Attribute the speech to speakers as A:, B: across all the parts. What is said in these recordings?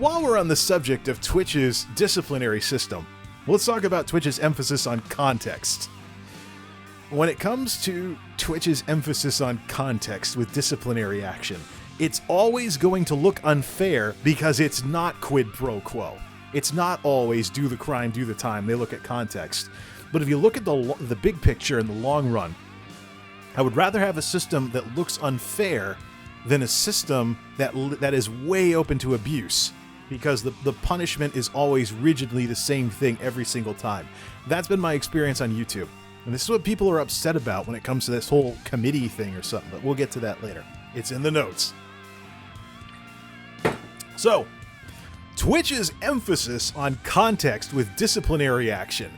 A: while we're on the subject of Twitch's disciplinary system, let's talk about Twitch's emphasis on context. When it comes to Twitch's emphasis on context with disciplinary action, it's always going to look unfair because it's not quid pro quo. It's not always do the crime, do the time. They look at context. But if you look at the big picture in the long run, I would rather have a system that looks unfair than a system that is way open to abuse, because the punishment is always rigidly the same thing every single time. That's been my experience on YouTube. And this is what people are upset about when it comes to this whole committee thing or something, but we'll get to that later. It's in the notes. So, Twitch's emphasis on context with disciplinary action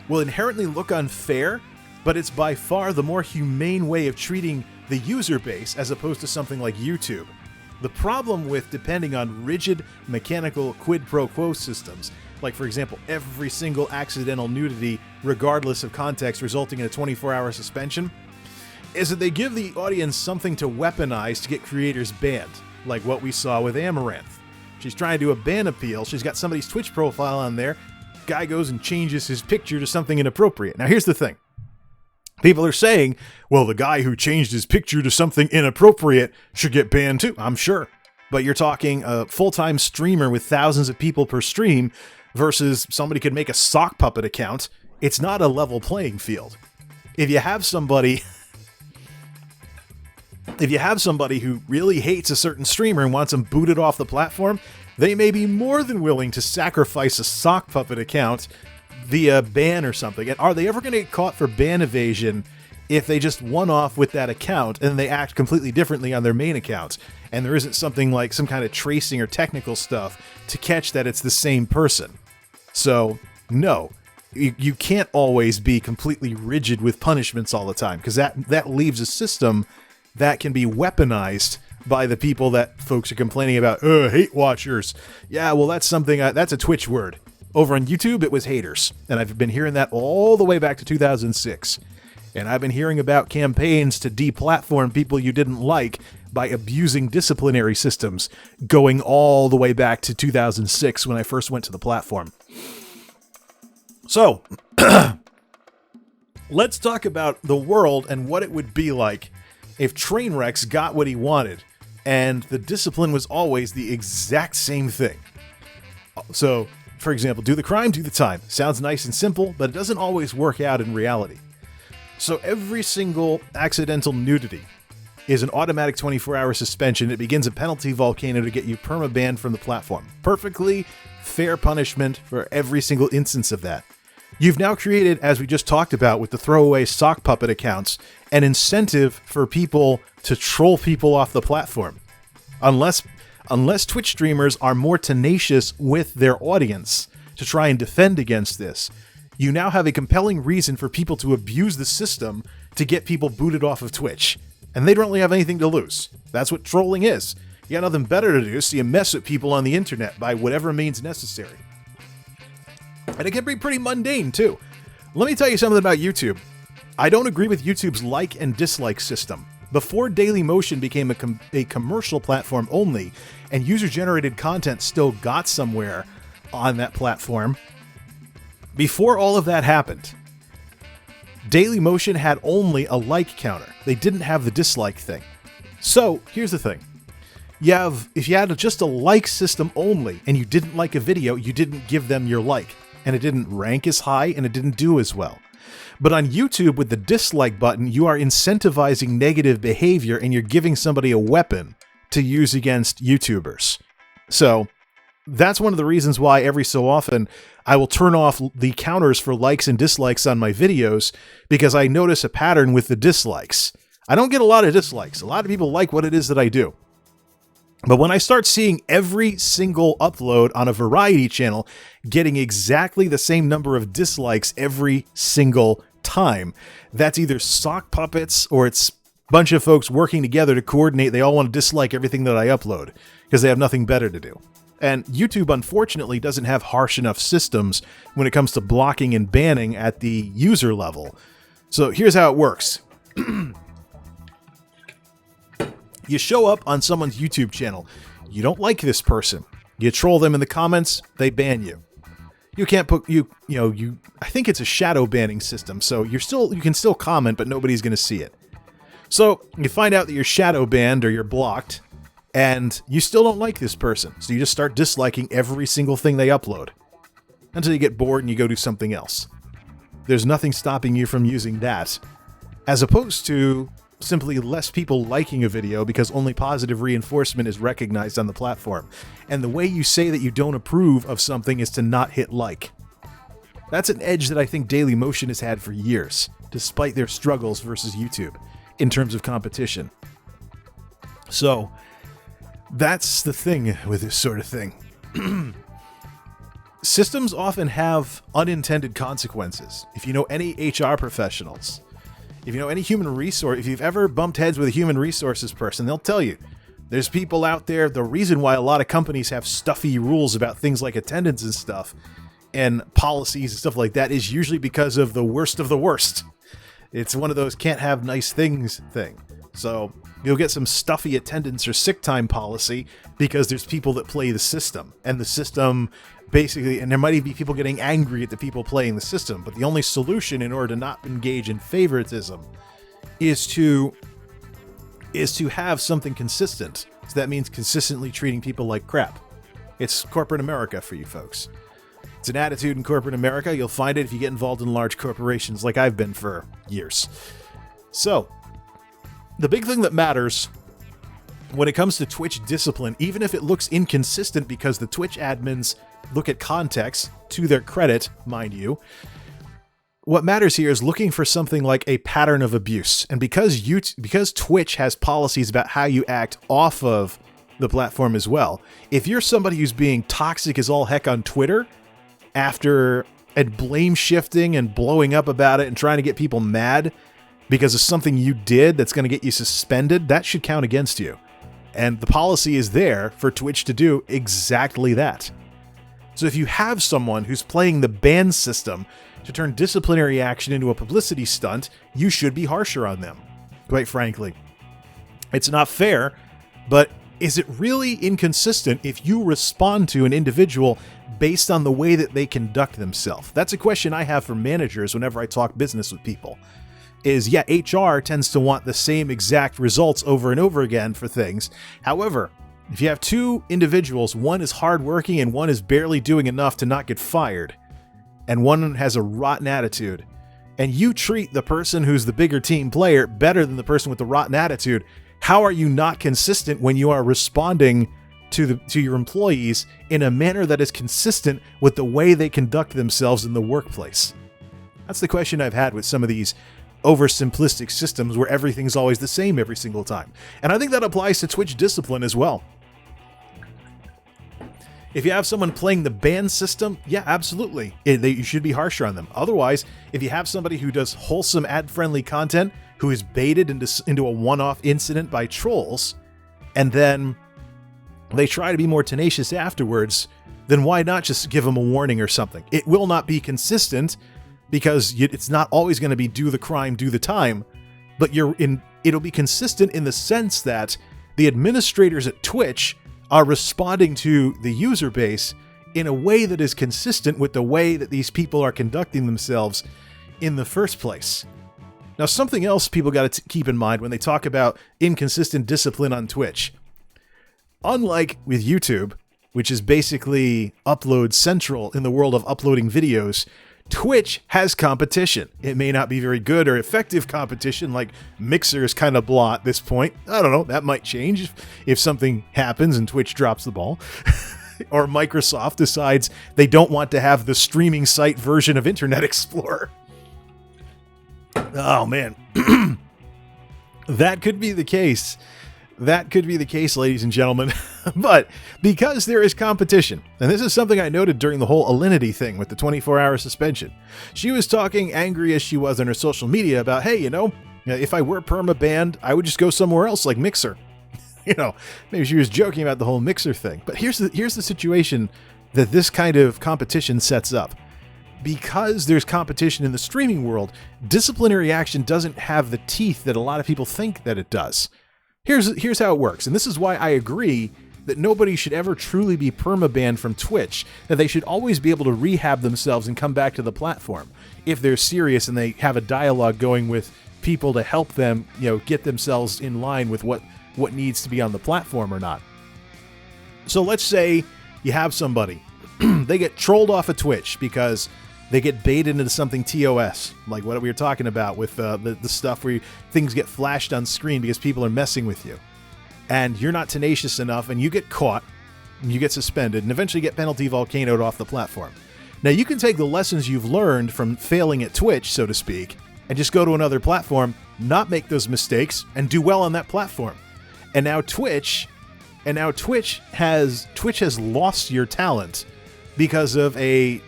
A: will inherently look unfair, but it's by far the more humane way of treating the user base as opposed to something like YouTube. The problem with depending on rigid mechanical quid pro quo systems, like for example every single accidental nudity regardless of context resulting in a 24-hour suspension, is that they give the audience something to weaponize to get creators banned, like what we saw with Amaranth. She's trying to do a ban appeal, she's got somebody's Twitch profile on there, guy goes and changes his picture to something inappropriate. Now here's the thing. People are saying, well, the guy who changed his picture to something inappropriate should get banned too. I'm sure. But you're talking a full-time streamer with thousands of people per stream versus somebody could make a sock puppet account. It's not a level playing field. If you have somebody who really hates a certain streamer and wants them booted off the platform, they may be more than willing to sacrifice a sock puppet account via ban or something. And are they ever going to get caught for ban evasion if they just one-off with that account and they act completely differently on their main account, and there isn't something like some kind of tracing or technical stuff to catch that it's the same person? So, no. You can't always be completely rigid with punishments all the time, because that leaves a system that can be weaponized by the people that folks are complaining about. Hate watchers. Yeah, well, that's something, that's a Twitch word. Over on YouTube, it was haters. And I've been hearing that all the way back to 2006. And I've been hearing about campaigns to deplatform people you didn't like by abusing disciplinary systems, going all the way back to 2006 when I first went to the platform. So, let's talk about the world and what it would be like if Trainwrecks got what he wanted, and the discipline was always the exact same thing. So, for example, do the crime, do the time. Sounds nice and simple, but it doesn't always work out in reality. So every single accidental nudity is an automatic 24-hour suspension. It begins a penalty volcano to get you perma-banned from the platform. Perfectly fair punishment for every single instance of that. You've now created, as we just talked about with the throwaway sock puppet accounts, an incentive for people to troll people off the platform. Unless Twitch streamers are more tenacious with their audience to try and defend against this, you now have a compelling reason for people to abuse the system to get people booted off of Twitch. And they don't really have anything to lose. That's what trolling is. You got nothing better to do, so you mess with people on the internet by whatever means necessary. And it can be pretty mundane, too. Let me tell you something about YouTube. I don't agree with YouTube's like and dislike system. Before Dailymotion became a commercial platform only, and user-generated content still got somewhere on that platform, before all of that happened, Dailymotion had only a like counter. They didn't have the dislike thing. So, here's the thing. If you had just a like system only, and you didn't like a video, you didn't give them your like, and it didn't rank as high, and it didn't do as well. But on YouTube, with the dislike button, you are incentivizing negative behavior, and you're giving somebody a weapon to use against YouTubers. So, that's one of the reasons why every so often I will turn off the counters for likes and dislikes on my videos, because I notice a pattern with the dislikes. I don't get a lot of dislikes. A lot of people like what it is that I do. But when I start seeing every single upload on a variety channel getting exactly the same number of dislikes every single time, that's either sock puppets or it's a bunch of folks working together to coordinate. They all want to dislike everything that I upload because they have nothing better to do. And YouTube, unfortunately, doesn't have harsh enough systems when it comes to blocking and banning at the user level. So here's how it works. You show up on someone's YouTube channel. You don't like this person. You troll them in the comments, they ban you. You can't put I think it's a shadow banning system, so you can still comment, but nobody's going to see it. So you find out that you're shadow banned or you're blocked, and you still don't like this person, so you just start disliking every single thing they upload until you get bored and you go do something else. There's nothing stopping you from using that, as opposed to simply less people liking a video because only positive reinforcement is recognized on the platform. And the way you say that you don't approve of something is to not hit like. That's an edge that I think Dailymotion has had for years, despite their struggles versus YouTube in terms of competition. So that's the thing with this sort of thing. Systems often have unintended consequences. If you know any HR professionals, if you know any human resource, if you've ever bumped heads with a human resources person, they'll tell you there's people out there. The reason why a lot of companies have stuffy rules about things like attendance and stuff and policies and stuff like that is usually because of the worst of the worst. It's one of those can't have nice things thing. So you'll get some stuffy attendance or sick time policy because there's people that play the system, and the system basically, and there might even be people getting angry at the people playing the system, but the only solution in order to not engage in favoritism is to have something consistent. So that means consistently treating people like crap. It's corporate America for you folks. It's an attitude in corporate America. You'll find it if you get involved in large corporations like I've been for years. So the big thing that matters when it comes to Twitch discipline, even if it looks inconsistent because the Twitch admins look at context, to their credit, mind you, what matters here is looking for something like a pattern of abuse. And because Twitch has policies about how you act off of the platform as well, if you're somebody who's being toxic as all heck on Twitter and blame shifting and blowing up about it and trying to get people mad because of something you did that's going to get you suspended, that should count against you. And the policy is there for Twitch to do exactly that. So if you have someone who's playing the ban system to turn disciplinary action into a publicity stunt, you should be harsher on them, quite frankly. It's not fair, but is it really inconsistent if you respond to an individual based on the way that they conduct themselves? That's a question I have for managers whenever I talk business with people. HR tends to want the same exact results over and over again for things. However, if you have two individuals, one is hardworking and one is barely doing enough to not get fired, and one has a rotten attitude, and you treat the person who's the bigger team player better than the person with the rotten attitude, how are you not consistent when you are responding to your employees in a manner that is consistent with the way they conduct themselves in the workplace? That's the question I've had with some of these oversimplistic systems where everything's always the same every single time. And I think that applies to Twitch discipline as well. If you have someone playing the ban system, yeah, absolutely. You should be harsher on them. Otherwise, if you have somebody who does wholesome ad-friendly content, who is baited into a one-off incident by trolls, and then they try to be more tenacious afterwards, then why not just give them a warning or something? It will not be consistent because it's not always going to be do the crime, do the time, but it'll be consistent in the sense that the administrators at Twitch are responding to the user base in a way that is consistent with the way that these people are conducting themselves in the first place. Now, something else people got to keep in mind when they talk about inconsistent discipline on Twitch. Unlike with YouTube, which is basically upload central in the world of uploading videos, Twitch has competition. It may not be very good or effective competition, like Mixer is kind of blah at this point. I don't know, that might change if something happens and Twitch drops the ball. Or Microsoft decides they don't want to have the streaming site version of Internet Explorer. Oh, man. That could be the case. That could be the case, ladies and gentlemen. But because there is competition, and this is something I noted during the whole Alinity thing with the 24-hour suspension, she was talking angry as she was on her social media about, hey, if I were perma-banned, I would just go somewhere else like Mixer. Maybe she was joking about the whole Mixer thing. But here's the situation that this kind of competition sets up. Because there's competition in the streaming world, disciplinary action doesn't have the teeth that a lot of people think that it does. Here's how it works, and this is why I agree that nobody should ever truly be permabanned from Twitch, that they should always be able to rehab themselves and come back to the platform if they're serious and they have a dialogue going with people to help them, get themselves in line with what needs to be on the platform or not. So let's say you have somebody, they get trolled off of Twitch because they get baited into something TOS, like what we were talking about with the stuff where things get flashed on screen because people are messing with you. And you're not tenacious enough, and you get caught, and you get suspended, and eventually get penalty volcanoed off the platform. Now, you can take the lessons you've learned from failing at Twitch, so to speak, and just go to another platform, not make those mistakes, and do well on that platform. And now Twitch has lost your talent because of a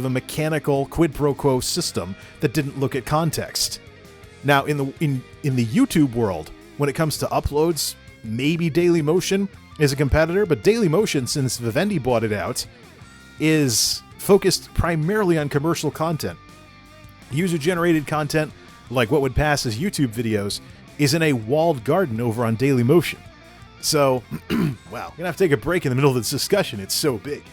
A: mechanical quid pro quo system that didn't look at context. Now, in the YouTube world, when it comes to uploads, maybe Dailymotion is a competitor, but Dailymotion, since Vivendi bought it out, is focused primarily on commercial content. User-generated content, like what would pass as YouTube videos, is in a walled garden over on Dailymotion. So, wow, I'm going to have to take a break in the middle of this discussion. It's so big.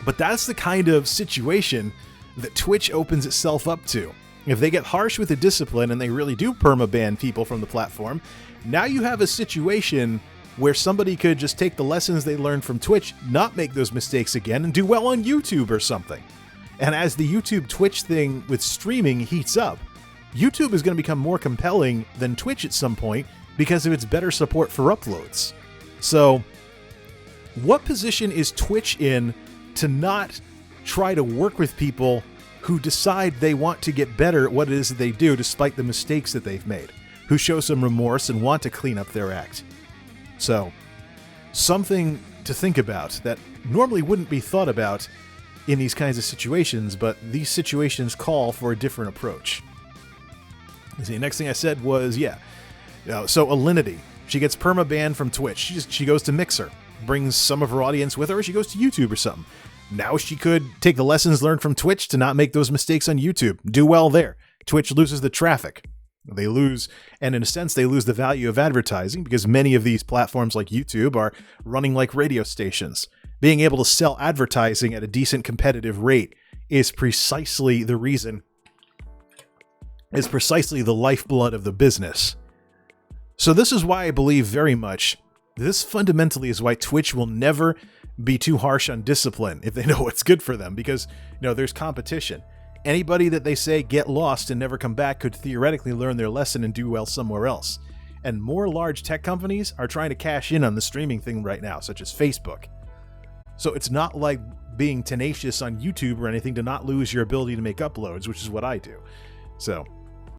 A: But that's the kind of situation that Twitch opens itself up to. If they get harsh with the discipline and they really do permaban people from the platform, now you have a situation where somebody could just take the lessons they learned from Twitch, not make those mistakes again, and do well on YouTube or something. And as the YouTube-Twitch thing with streaming heats up, YouTube is going to become more compelling than Twitch at some point because of its better support for uploads. So, what position is Twitch in to not try to work with people who decide they want to get better at what it is that they do despite the mistakes that they've made, who show some remorse and want to clean up their act? So, something to think about that normally wouldn't be thought about in these kinds of situations, but these situations call for a different approach. See, the next thing I said was, so Alinity, she gets perma-banned from Twitch. She goes to Mixer, brings some of her audience with her, or she goes to YouTube or something. Now she could take the lessons learned from Twitch to not make those mistakes on YouTube. Do well there. Twitch loses the traffic. They lose, and in a sense, they lose the value of advertising because many of these platforms like YouTube are running like radio stations. Being able to sell advertising at a decent competitive rate is precisely the reason, is precisely the lifeblood of the business. So this is why I believe very much, this fundamentally is why Twitch will never be too harsh on discipline if they know what's good for them, because there's competition. Anybody that they say get lost and never come back could theoretically learn their lesson and do well somewhere else. And more large tech companies are trying to cash in on the streaming thing right now, such as Facebook. So it's not like being tenacious on YouTube or anything to not lose your ability to make uploads, which is what I do. So